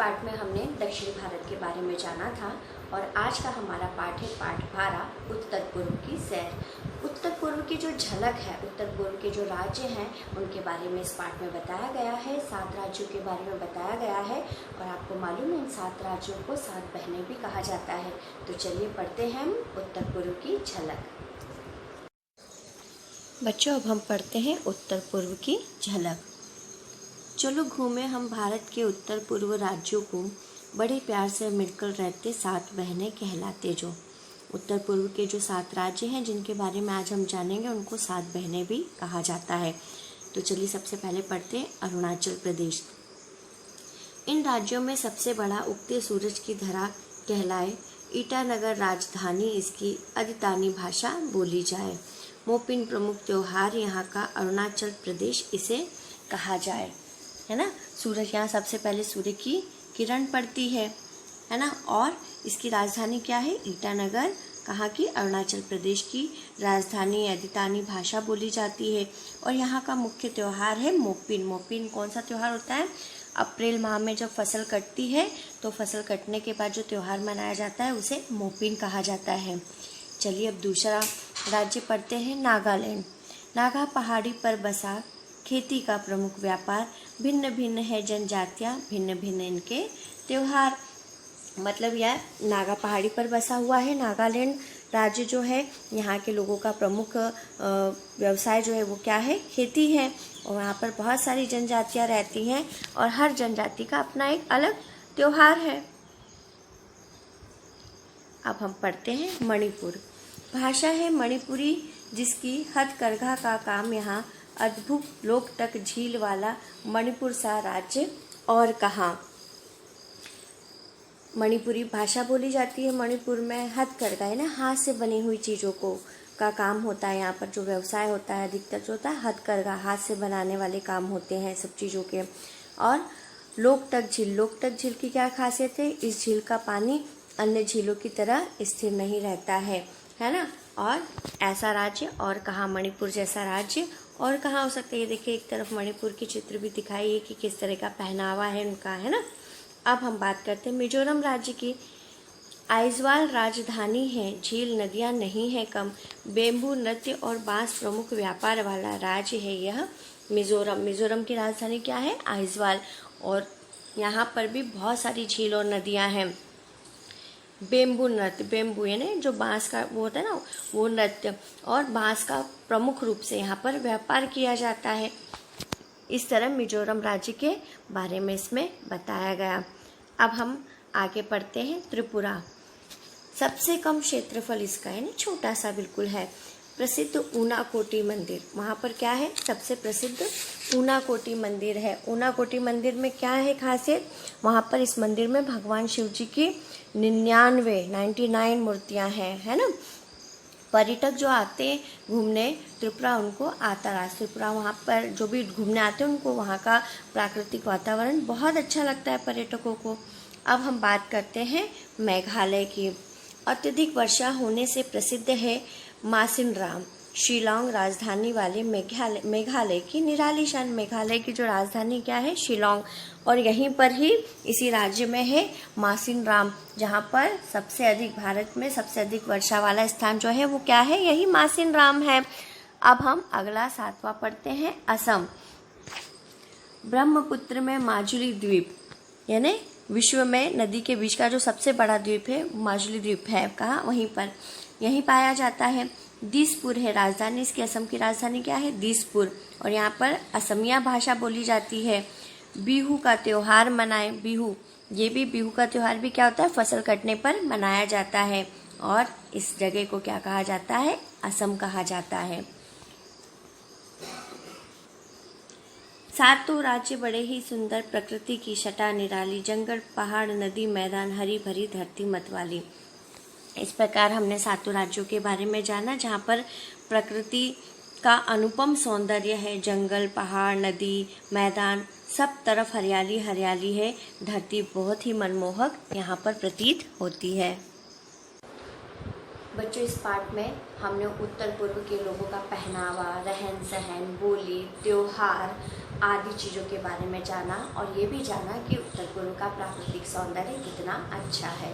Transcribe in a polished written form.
पाठ में हमने दक्षिणी भारत के बारे में जाना था और आज का हमारा पाठ है पाठ 12 उत्तर पूर्व की सैर। उत्तर पूर्व की जो झलक है, उत्तर पूर्व के जो राज्य हैं उनके बारे में इस पाठ में बताया गया है। 7 राज्यों के बारे में बताया गया है और आपको मालूम है इन 7 राज्यों को 7 बहनें भी कहा जाता है। तो चलिए पढ़ते हैं हम उत्तर पूर्व की झलक। बच्चों, अब हम पढ़ते हैं उत्तर पूर्व की झलक। चलो घूमे हम भारत के उत्तर पूर्व राज्यों को, बड़े प्यार से मिलकर रहते 7 बहनें कहलाते जो। उत्तर पूर्व के जो 7 राज्य हैं जिनके बारे में आज हम जानेंगे उनको 7 बहनें भी कहा जाता है। तो चलिए सबसे पहले पढ़ते हैं अरुणाचल प्रदेश। इन राज्यों में सबसे बड़ा उगते सूरज की धरा कहलाए ईटानगर राजधानी, इसकी आदितानी भाषा बोली जाए। मोपिन प्रमुख त्योहार यहाँ का अरुणाचल प्रदेश इसे कहा जाए, है ना। सूरज यहाँ सबसे पहले सूर्य की किरण पड़ती है ना। और इसकी राजधानी क्या है? ईटानगर। कहाँ की? अरुणाचल प्रदेश की राजधानी आदितानी भाषा बोली जाती है। और यहाँ का मुख्य त्यौहार है मोपिन। मोपिन कौन सा त्यौहार होता है? अप्रैल माह में जब फसल कटती है तो फसल कटने के बाद जो त्यौहार मनाया जाता है उसे मोपिन कहा जाता है। चलिए अब दूसरा राज्य पढ़ते हैं नागालैंड। नागा पहाड़ी पर बसा, खेती का प्रमुख व्यापार, भिन्न भिन्न है जनजातियाँ, भिन्न भिन्न इनके त्योहार। मतलब यह नागा पहाड़ी पर बसा हुआ है। नागालैंड राज्य जो है, यहाँ के लोगों का प्रमुख व्यवसाय जो है वो क्या है? खेती है। और वहाँ पर बहुत सारी जनजातियाँ रहती हैं और हर जनजाति का अपना एक अलग त्योहार है। अब हम पढ़ते हैं मणिपुर। भाषा है मणिपुरी, जिसकी हथकरघा का काम यहाँ अद्भुत लोकटक झील वाला मणिपुर सा राज्य और कहाँ। मणिपुरी भाषा बोली जाती है मणिपुर में। हथकरघा है ना, हाथ से बनी हुई चीज़ों को का काम होता है। यहाँ पर जो व्यवसाय होता है अधिकतर जो होता है हथकरघा, हाथ से बनाने वाले काम होते हैं सब चीज़ों के। और लोकटक झील, लोकटक झील की क्या खासियत है? इस झील का पानी अन्य झीलों की तरह स्थिर नहीं रहता है ना। और ऐसा राज्य और कहाँ? मणिपुर जैसा राज्य और कहाँ हो सकता है? ये देखिए एक तरफ मणिपुर की चित्र भी दिखाई है कि किस तरह का पहनावा है उनका, है ना। अब हम बात करते हैं मिजोरम राज्य की। आइजवाल राजधानी है, झील नदियाँ नहीं है कम, बेम्बू नृत्य और बांस प्रमुख व्यापार वाला राज्य है यह मिजोरम। मिजोरम की राजधानी क्या है? आइजवाल। और यहाँ पर भी बहुत सारी झील और नदियाँ हैं। बेम्बू नृत्य, बेम्बू यानी जो बांस का वो होता है ना, वो नृत्य और बांस का प्रमुख रूप से यहाँ पर व्यापार किया जाता है। इस तरह मिजोरम राज्य के बारे में इसमें बताया गया। अब हम आगे पढ़ते हैं त्रिपुरा। सबसे कम क्षेत्रफल इसका है ना, छोटा सा बिल्कुल है। प्रसिद्ध ऊनाकोटी मंदिर, वहाँ पर क्या है? सबसे प्रसिद्ध ऊनाकोटी मंदिर है। ऊनाकोटी मंदिर में क्या है खासियत? वहाँ पर इस मंदिर में भगवान शिव जी की 99 मूर्तियाँ हैं, है ना। पर्यटक जो आते हैं घूमने त्रिपुरा, उनको आता राज त्रिपुरा, वहाँ पर जो भी घूमने आते हैं उनको वहाँ का प्राकृतिक वातावरण बहुत अच्छा लगता है पर्यटकों को। अब हम बात करते हैं मेघालय की। अत्यधिक वर्षा होने से प्रसिद्ध है मासिनराम। शिलांग राजधानी वाले मेघालय की निराली शान। मेघालय की जो राजधानी क्या है? शिलांग। और यहीं पर ही इसी राज्य में है मासिनराम, जहाँ पर सबसे अधिक, भारत में सबसे अधिक वर्षा वाला स्थान जो है वो क्या है? यही मासिनराम है। अब हम अगला 7वां पढ़ते हैं असम। ब्रह्मपुत्र में माजुली द्वीप, यानी विश्व में नदी के बीच का जो सबसे बड़ा द्वीप है माजुली द्वीप है। कहाँ? वहीं पर, यहीं पाया जाता है। दिसपुर है राजधानी इसकी। असम की राजधानी क्या है? दिसपुर। और यहाँ पर असमिया भाषा बोली जाती है। बिहू का त्यौहार मनाए। बिहू, ये भी बिहू का त्यौहार भी क्या होता है? फसल कटने पर मनाया जाता है। और इस जगह को क्या कहा जाता है? असम कहा जाता है। 7 राज्य बड़े ही सुंदर, प्रकृति की छटा निराली, जंगल पहाड़ नदी मैदान, हरी भरी धरती मतवाली। इस प्रकार हमने 7 राज्यों के बारे में जाना जहाँ पर प्रकृति का अनुपम सौंदर्य है। जंगल, पहाड़, नदी, मैदान, सब तरफ हरियाली हरियाली है। धरती बहुत ही मनमोहक यहाँ पर प्रतीत होती है। बच्चों, इस पाठ में हमने उत्तर पूर्व के लोगों का पहनावा, रहन सहन, बोली, त्योहार आदि चीज़ों के बारे में जाना और ये भी जाना कि उत्तर पूर्व का प्राकृतिक सौंदर्य कितना अच्छा है।